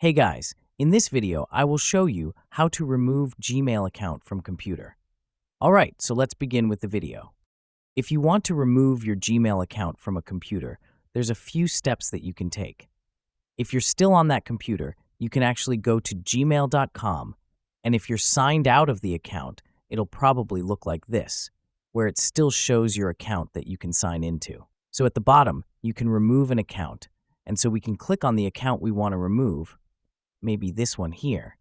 Hey guys, in this video, I will show you how to remove Gmail account from computer. Alright, so let's begin with the video. If you want to remove your Gmail account from a computer, there's a few steps that you can take. If you're still on that computer, you can actually go to gmail.com, and if you're signed out of the account, it'll probably look like this, where it still shows your account that you can sign into. So at the bottom, you can remove an account, and so we can click on the account we want to remove, maybe this one here,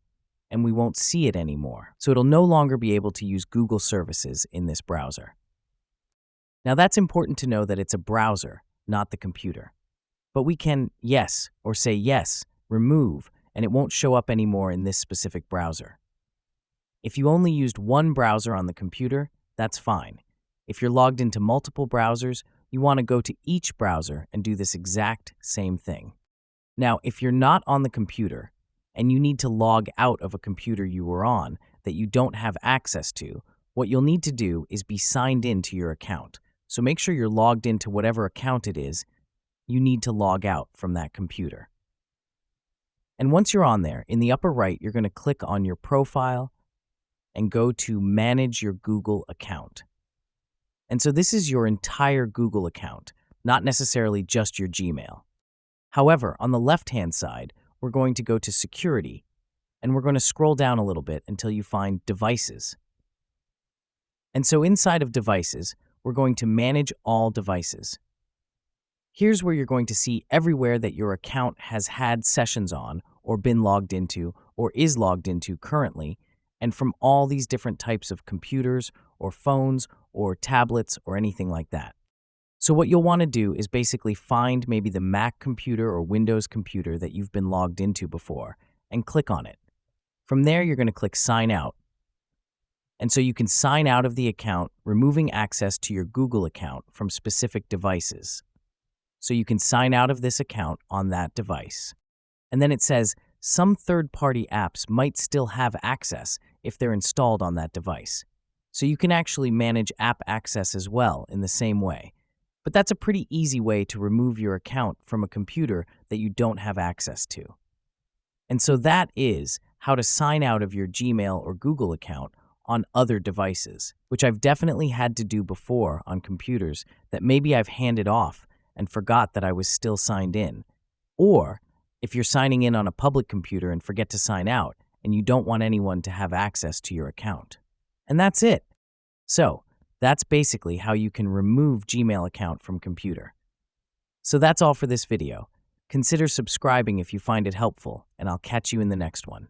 and we won't see it anymore. So it'll no longer be able to use Google services in this browser. Now that's important to know that it's a browser, not the computer. But we can yes, or say yes, remove, and it won't show up anymore in this specific browser. If you only used one browser on the computer, that's fine. If you're logged into multiple browsers, you want to go to each browser and do this exact same thing. Now, if you're not on the computer, and you need to log out of a computer you were on that you don't have access to, what you'll need to do is be signed into your account. So make sure you're logged into whatever account it is, you need to log out from that computer. And once you're on there, in the upper right, you're going to click on your profile and go to Manage Your Google Account. And so this is your entire Google account, not necessarily just your Gmail. However, on the left-hand side, we're going to go to Security, and we're going to scroll down a little bit until you find Devices. And so inside of Devices, we're going to Manage All Devices. Here's where you're going to see everywhere that your account has had sessions on, or been logged into, or is logged into currently, and from all these different types of computers, or phones, or tablets, or anything like that. So what you'll want to do is basically find maybe the Mac computer or Windows computer that you've been logged into before and click on it. From there, you're going to click Sign Out. And so you can sign out of the account, removing access to your Google account from specific devices. So you can sign out of this account on that device. And then it says some third-party apps might still have access if they're installed on that device. So you can actually manage app access as well in the same way. But that's a pretty easy way to remove your account from a computer that you don't have access to. And so that is how to sign out of your Gmail or Google account on other devices, which I've definitely had to do before on computers that maybe I've handed off and forgot that I was still signed in. Or if you're signing in on a public computer and forget to sign out and you don't want anyone to have access to your account. And that's it. So, that's basically how you can remove Gmail account from computer. So that's all for this video. Consider subscribing if you find it helpful, and I'll catch you in the next one.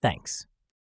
Thanks.